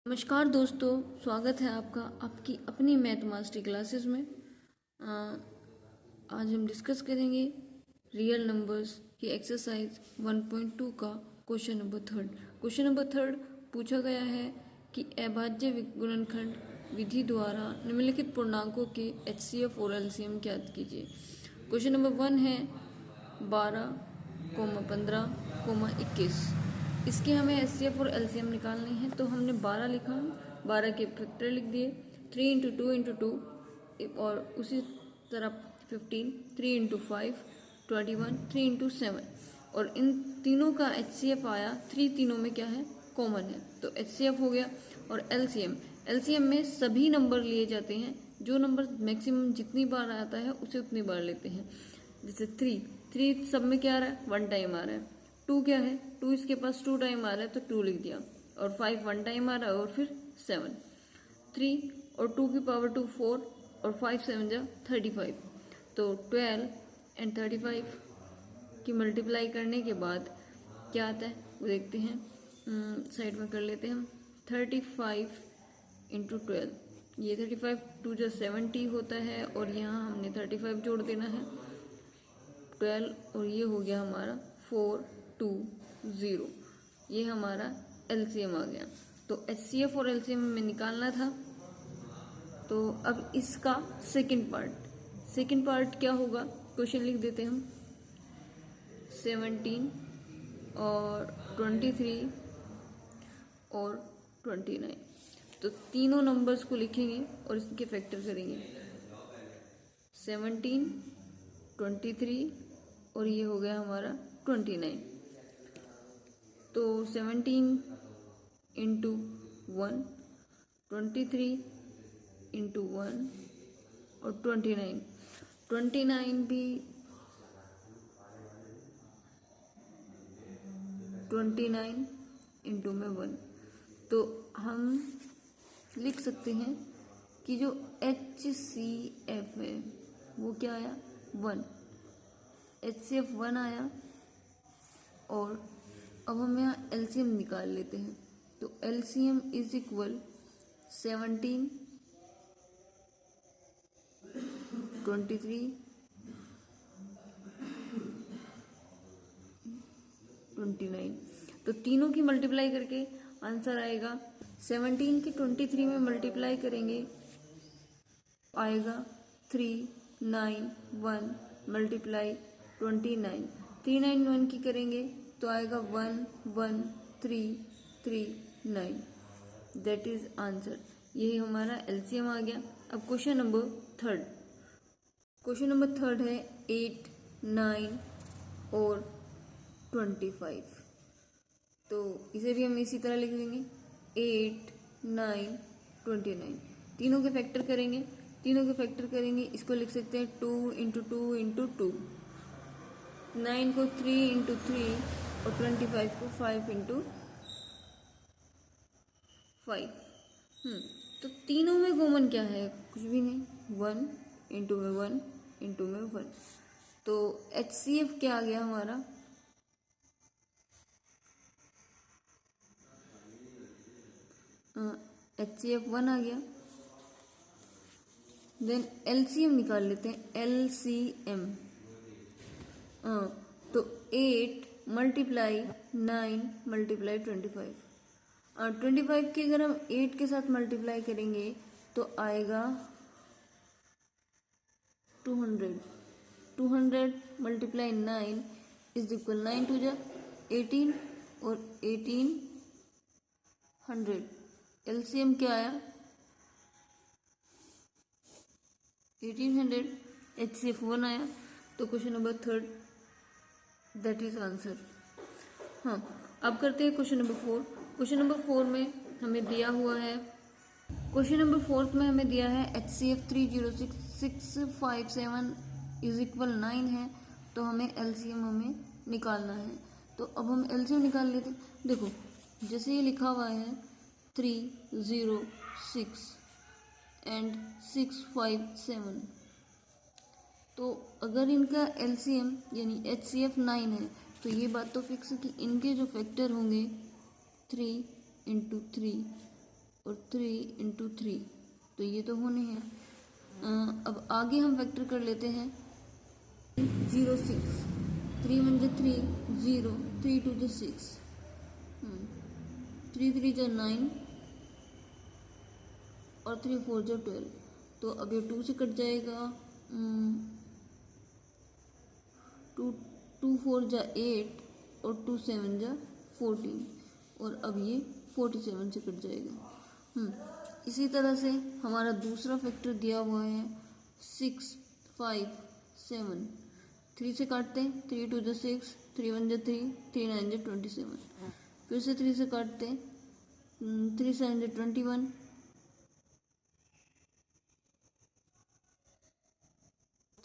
नमस्कार दोस्तों, स्वागत है आपका आपकी अपनी मैथ मास्टरी क्लासेस में। आज हम डिस्कस करेंगे रियल नंबर्स की एक्सरसाइज 1.2 का question number third. Question number third पूछा गया है कि अभाज्य गुणनखंड विधि द्वारा निम्नलिखित पूर्णांकों के HCF और LCM ज्ञात कीजिए। क्वेश्चन नंबर 1 है 12, 15, 21। इसके हमें HCF और LCM निकालनी है, तो हमने 12 लिखा, 12 के फैक्टर लिख दिए, 3 इंटू टू इंटू टू, और उसी तरह 15, 3 इंटू 5, 21, 3 इंटू 7। और इन तीनों का HCF आया, 3 तीनों में क्या है, कॉमन है, तो HCF हो गया। और LCM में सभी नंबर लिए जाते हैं, जो नंबर मैक्सिमम जितनी बार आता है उसे उतनी बार लेते हैं। जैसे 3 सब में क्या आ रहा है, 1 टाइम आ रहा है। 2 क्या है, 2 इसके पास 2 टाइम आ रहा है तो 2 लिख दिया। और 5 1 टाइम आ रहा है, और फिर 7। 3 और 2 की पावर 2 4, और 5 7 जा 35। तो 12 एंड 35 की मल्टीप्लाई करने के बाद क्या आता है वो देखते हैं, साइड में कर लेते हैं हम। 35 इंटू 12, ये 35 2 जो 70 होता है, और यहाँ हमने 35 जोड़ देना है 12, और ये हो गया हमारा 420। ये हमारा LCM आ गया। तो HCF और LCM में निकालना था। तो अब इसका सेकंड पार्ट क्या होगा, क्वेश्चन लिख देते हैं हम। 17 और 23 और 29, तो तीनों नंबर्स को लिखेंगे और इसके फैक्टर करेंगे। 17, 23 और ये हो गया हमारा 29। तो 17 इंटू 1, 23 इंटू 1 और 29 भी 29 इंटू में 1। तो हम लिख सकते हैं कि जो HCF है वो क्या आया, 1। HCF 1 आया। और अब हम यहाँ LCM निकाल लेते हैं। तो LCM इज इक्वल 17, 23, 29। तो तीनों की मल्टीप्लाई करके आंसर आएगा। 17 की 23 में मल्टीप्लाई करेंगे, आएगा 3 9 1 मल्टीप्लाई 29। 3 9 1 की करेंगे तो आएगा 1 1 3 3 9। That is answer. यही हमारा LCM आ गया। अब क्वेश्चन नंबर थर्ड है 8 9 और 25। तो इसे भी हम इसी तरह लिख देंगे, 8 9 29। तीनों के फैक्टर करेंगे, इसको लिख सकते हैं 2 इंटू टू इंटू टू, 9 को 3 इंटू 3 और 25 को 5 इंटू 5। तो तीनों में कॉमन क्या है, कुछ भी नहीं, 1 इंटू में 1 इंटू में 1। तो HCF क्या आ गया हमारा, HCF 1 आ गया। देन LCM निकाल लेते हैं, LCM। तो 8 मल्टीप्लाई 9 मल्टीप्लाई 25। 25 की अगर हम 8 के साथ मल्टीप्लाई करेंगे तो आएगा 200। 200 मल्टीप्लाई 9 इज इक्वल 9 टू जा 18, और 1800। LCM क्या आया, 1800। HCF 1 आया। तो question number third, that is answer. हाँ, अब करते हैं क्वेश्चन नंबर 4। क्वेश्चन नंबर 4 में हमें दिया हुआ है, HCF 306657 इज इक्वल 9 है। तो हमें LCM निकालना है। तो अब हम LCM निकाल लेते हैं। देखो, जैसे ये लिखा हुआ है 306 एंड 657, तो अगर इनका LCM यानी HCF 9 है, तो ये बात तो फिक्स है कि इनके जो फैक्टर होंगे 3 इंटू 3 और 3 इंटू 3, तो ये तो होने हैं। अब आगे हम वेक्टर कर लेते हैं 0 6, 3 1 जा 3 0, 3 2 जा 6, 3 3 जा 9 और 3 4 जा 12। तो अब ये 2 से कट जाएगा, 2 4 जा 8 और 2 7 जा 14, और अब ये 47 से कट जाएगा। इसी तरह से हमारा दूसरा फैक्टर दिया हुआ है 6 5 7, 3 से काटते हैं, 3 2 जा 6, 3 1 जा 3, 3 9 जा 27, फिर से 3 से काटते हैं, 3 7 जा 21,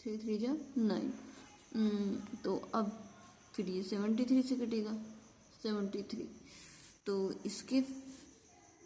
3 3 जा 9। तो अब फिर ये 73 से कटेगा, 73, तो इसके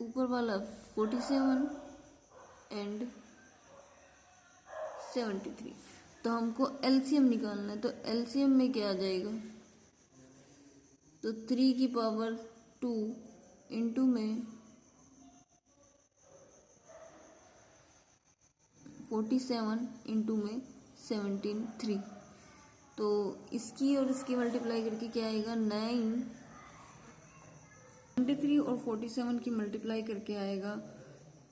ऊपर वाला 47 एंड 73। तो हमको एलसीएम निकालना है, तो एलसीएम में क्या आ जाएगा, तो 3 की पावर 2 इंटू में 47 इंटू में 17 3, तो इसकी और इसकी मल्टीप्लाई करके क्या आएगा 9, 23 और 47 की मल्टीप्लाई करके आएगा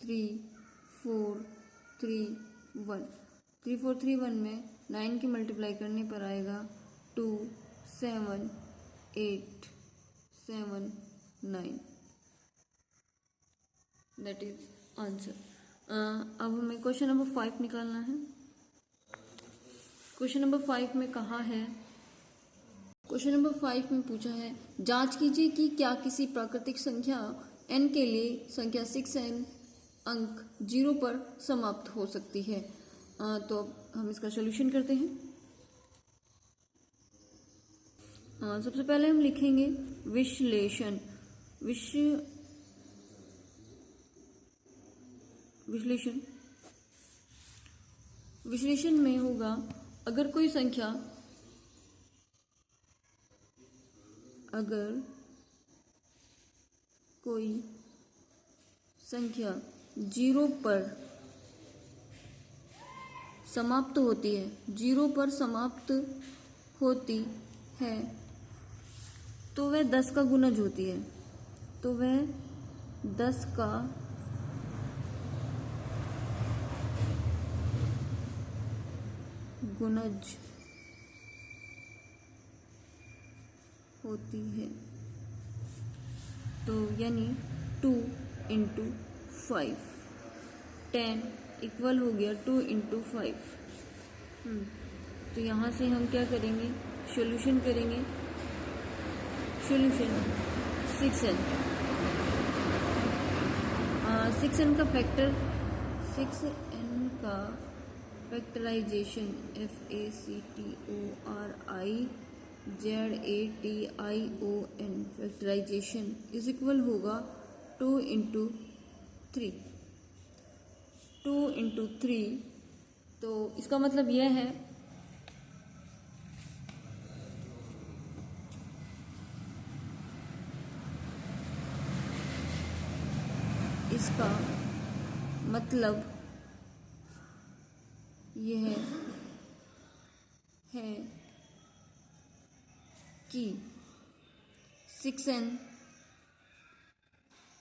3 4 3 1, 3 4 3 1 में 9 की मल्टीप्लाई करने पर आएगा 2 7 8 7 9, दैट इज आंसर। अब हमें क्वेश्चन नंबर 5 निकालना है। क्वेश्चन नंबर 5 में कहा है, क्वेश्चन नंबर 5 में पूछा है, जांच कीजिए कि क्या किसी प्राकृतिक संख्या n के लिए संख्या 6n अंक 0 पर समाप्त हो सकती है। तो अब हम इसका सॉल्यूशन करते हैं। सबसे पहले हम लिखेंगे विश्लेषण। विश्लेषण में होगा, अगर कोई संख्या 0 पर समाप्त होती है, 0 पर समाप्त होती है, तो वह 10 का गुणज होती है, तो वह 10 का गुणज होती है। तो यानी 2 इंटू 5, 10 इक्वल हो गया 2 इंटू 5। तो यहाँ से हम क्या करेंगे, सॉल्यूशन करेंगे। सॉल्यूशन 6n, 6n का फैक्टर, 6n का factorization FACTORIZATION factorization is equal होगा 2 इंटू 3, 2 इंटू 3। तो इसका मतलब यह है इसका मतलब यह है कि 6n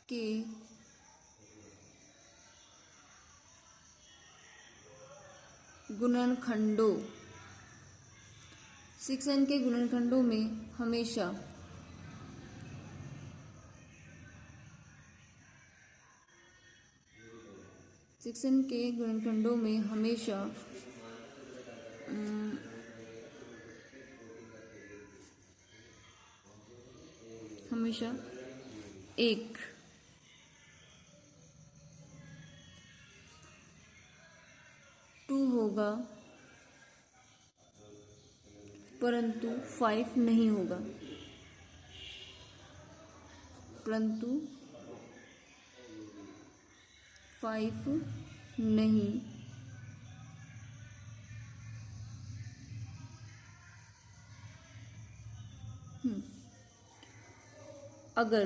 के गुणनखंडों, 6n के गुणनखंडों में हमेशा एक टू होगा, परंतु 5 नहीं होगा, परंतु 5 नहीं अगर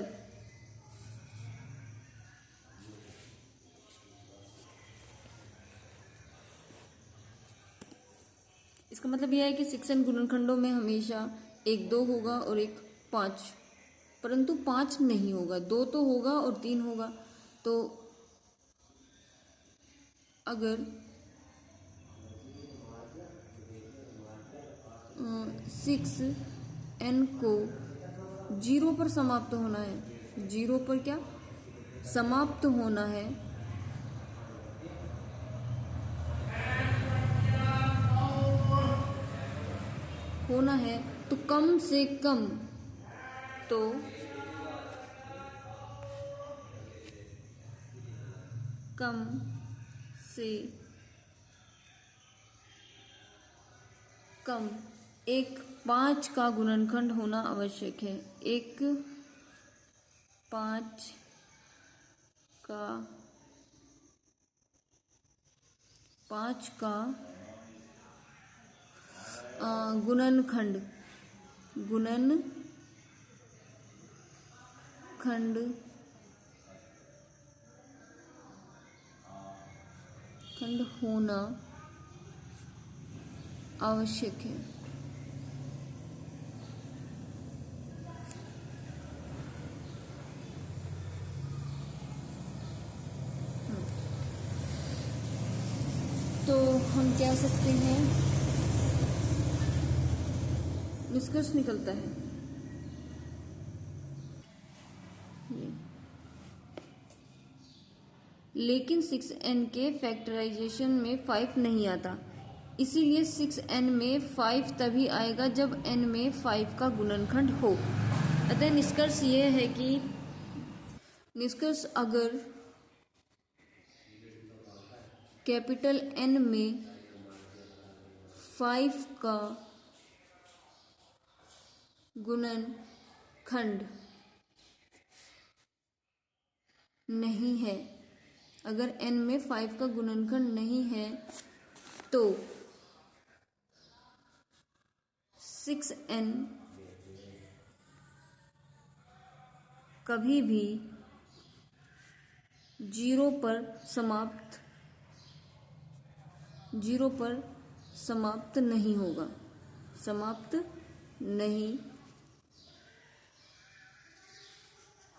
इसका मतलब यह है कि 6n गुणनखंडों में हमेशा एक 2 होगा और एक 5, परंतु 5 नहीं होगा, 2 तो होगा और 3 होगा। तो अगर 6n को 0 पर समाप्त होना है, 0 पर क्या समाप्त होना है तो कम से कम, तो कम से कम एक 5 का गुणनखंड होना आवश्यक है। एक 5 का गुणनखंड होना आवश्यक है। तो हम कह सकते हैं, निष्कर्ष निकलता है ये। लेकिन 6n के फैक्टराइजेशन में 5 नहीं आता, इसीलिए 6n में 5 तभी आएगा जब n में 5 का गुणनखंड हो। अतः निष्कर्ष ये है कि अगर कैपिटल N में 5 का गुणनखंड नहीं है, अगर n में 5 का गुणनखंड नहीं है तो 6n कभी भी 0 पर समाप्त नहीं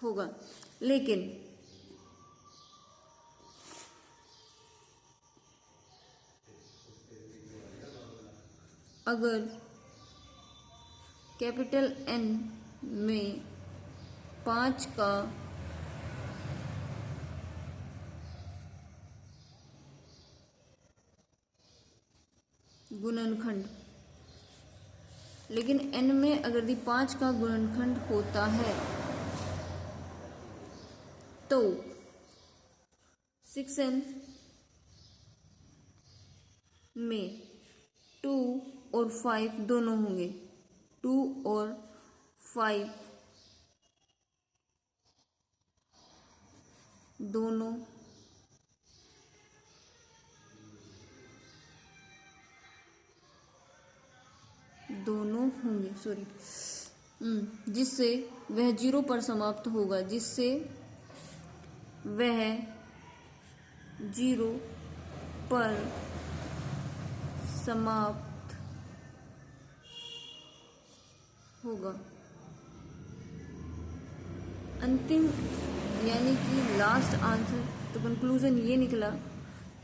होगा, लेकिन अगर कैपिटल N में 5 का गुणनखंड, लेकिन n में अगर यदि 5 का गुणनखंड होता है तो 6n में 2 और 5 दोनों होंगे, 2 और 5 दोनों होंगे, जिससे वह 0 पर समाप्त होगा, अंतिम यानी कि लास्ट आंसर। तो कंक्लूजन ये निकला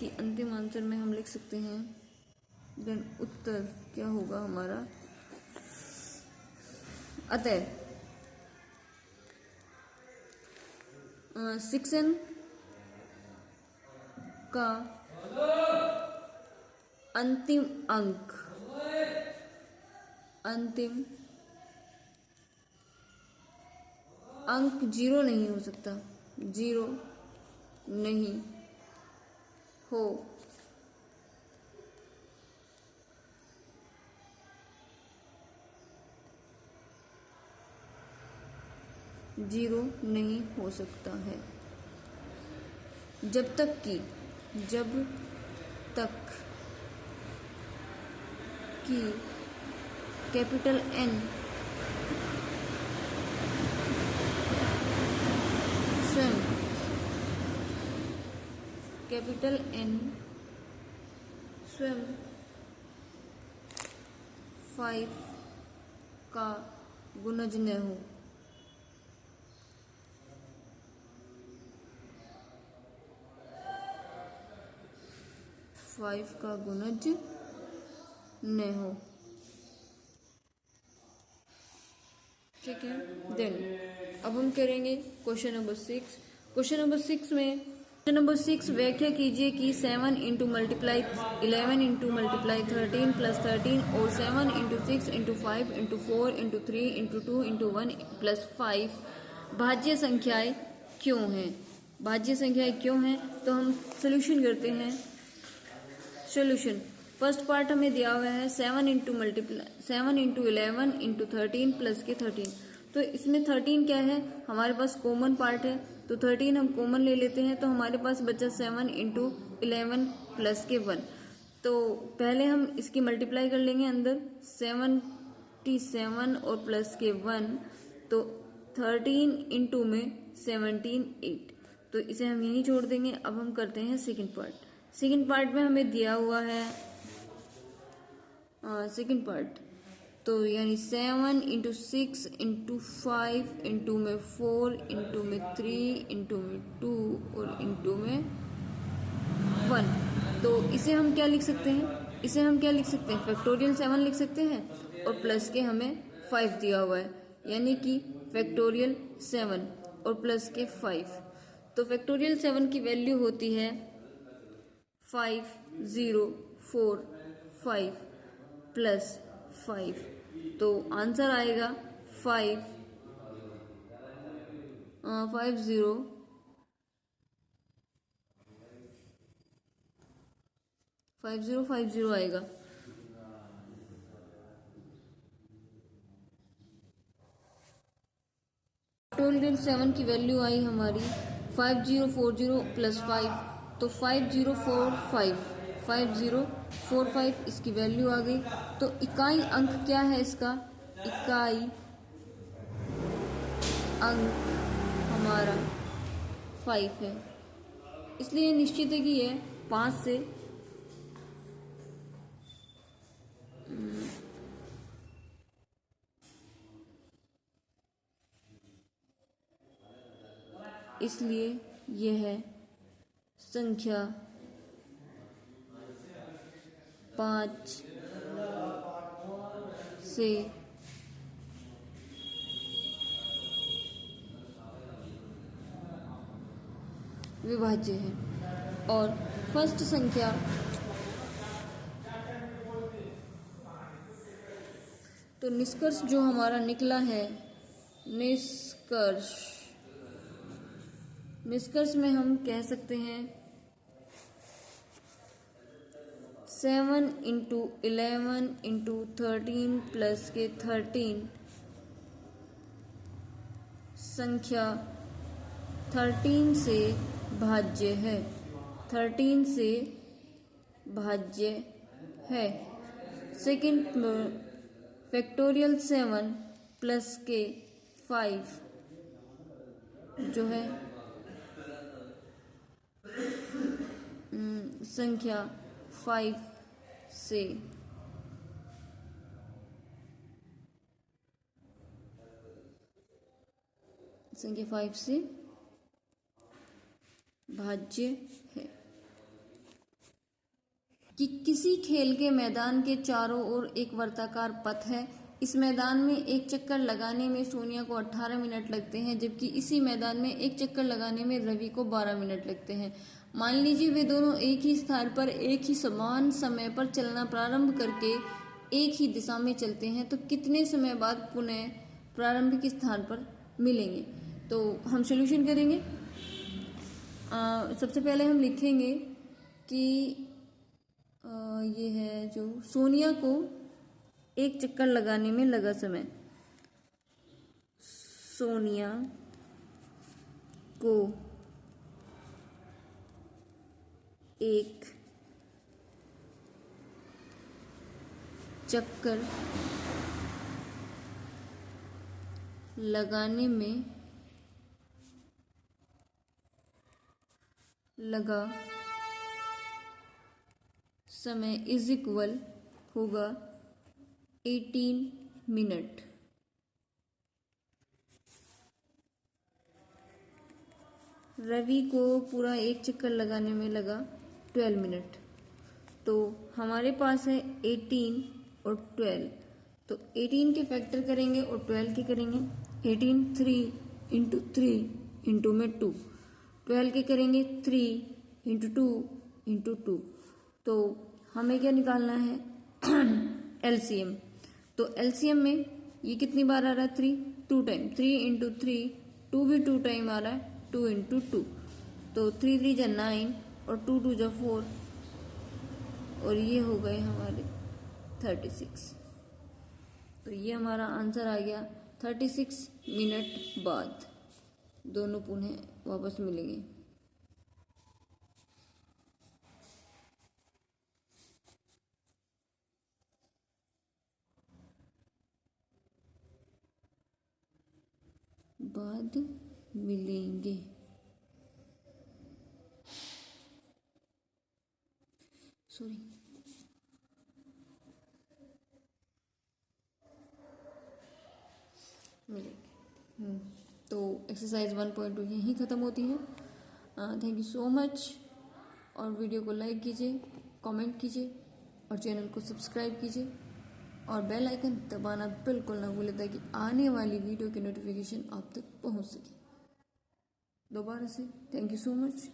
कि अंतिम आंसर में हम लिख सकते हैं, देन उत्तर क्या होगा हमारा। अतः 6n का अंतिम अंक 0 नहीं हो सकता, 0 नहीं हो सकता है जब तक कि कैपिटल N स्वयं 5 का गुणज न हो। फाइव का गुणज न हो। ठीक है। देन अब हम करेंगे क्वेश्चन नंबर 6। क्वेश्चन नंबर 6 व्याख्या कीजिए कि 7 into multiply 11 into multiply 13 plus 13 और 7 into 6 into 5 into 4 into 3 into 2 into 1 plus 5 भाज्य संख्याएं क्यों हैं। भाज्य संख्याएं क्यों हैं, तो हम सोल्यूशन करते हैं। सोल्यूशन फर्स्ट पार्ट हमें दिया हुआ है 7 इंटू 11 इंटू 13 प्लस के 13। तो इसमें 13 क्या है, हमारे पास कॉमन पार्ट है, तो 13 हम कॉमन ले लेते हैं, तो हमारे पास बचा 7 इंटू 11 प्लस के 1। तो पहले हम इसकी मल्टीप्लाई कर लेंगे अंदर 77 और प्लस के 1, तो 13 इंटू में 17 8। तो इसे हम यहीं छोड़ देंगे। अब हम करते हैं सेकंड पार्ट। सेकंड पार्ट में हमें दिया हुआ है सेकंड पार्ट, तो यानी 7 इंटू 6 इंटू 5 इंटू में 4 इंटू में 3 इंटू में 2 और इंटू में 1। तो इसे हम क्या लिख सकते हैं, फैक्टोरियल 7 लिख सकते हैं, और प्लस के हमें 5 दिया हुआ है, यानी कि फैक्टोरियल 7 और प्लस के 5। तो फैक्टोरियल 7 की वैल्यू होती है 5 0 4 5 प्लस 5। तो आंसर आएगा 5 0 5 0 5 0 आएगा। फैक्टोरियल 7 की वैल्यू आई हमारी 5040 प्लस 5, तो 5045 इसकी वैल्यू आ गई। तो इकाई अंक क्या है इसका, इकाई अंक हमारा 5 है, इसलिए निश्चित है कि ये 5 से इसलिए यह संख्या 5 से विभाज्य है। और फर्स्ट संख्या तो निष्कर्ष जो हमारा निकला है, निष्कर्ष में हम कह सकते हैं 7 इंटू 11 इंटू 13 प्लस के 13 संख्या 13 से भाज्य है, 13 से भाज्य है। सेकंड फैक्टोरियल 7 प्लस के 5 जो है संख्या 5 से भाज्य है। कि किसी खेल के मैदान के चारों ओर एक वर्ताकार पथ है। इस मैदान में एक चक्कर लगाने में सोनिया को 18 मिनट लगते हैं, जबकि इसी मैदान में एक चक्कर लगाने में रवि को 12 मिनट लगते हैं। मान लीजिए वे दोनों एक ही स्थान पर एक ही समान समय पर चलना प्रारंभ करके एक ही दिशा में चलते हैं, तो कितने समय बाद पुनः प्रारंभिक स्थान पर मिलेंगे। तो हम सॉल्यूशन करेंगे। सबसे पहले हम लिखेंगे कि ये है जो सोनिया को एक चक्कर लगाने में लगा समय, सोनिया को एक चक्कर लगाने में लगा समय इज इक्वल होगा 18 मिनट। रवि को पूरा एक चक्कर लगाने में लगा 12 मिनट। तो हमारे पास है 18 और 12, तो 18 के फैक्टर करेंगे और 12 के करेंगे। 18 3 इंटू 3 इंटू में 2, 12 के करेंगे 3 इंटू 2 इंटू 2। तो हमें क्या निकालना है एलसीएम। तो एलसीएम में ये कितनी बार आ रहा है 3, 2 टाइम, 3 इंटू 3, 2 भी 2 टाइम आ रहा है, 2 इंटू 2। तो 3 3 जा 9 और 2 2 जा 4 और ये हो गए हमारे 36। तो ये हमारा आंसर आ गया 36 मिनट बाद दोनों पुनः वापस मिलेंगे। बाद मिलेंगे। सॉरी, मिलेंगे। तो एक्सरसाइज 1.2 यहीं ख़त्म होती है। Thank you so much. और वीडियो को लाइक कीजिए, कमेंट कीजिए और चैनल को सब्सक्राइब कीजिए और बेल आइकन दबाना बिल्कुल ना भूलें ताकि आने वाली वीडियो की नोटिफिकेशन आप तक पहुंच सके। दोबारा से थैंक यू सो मच।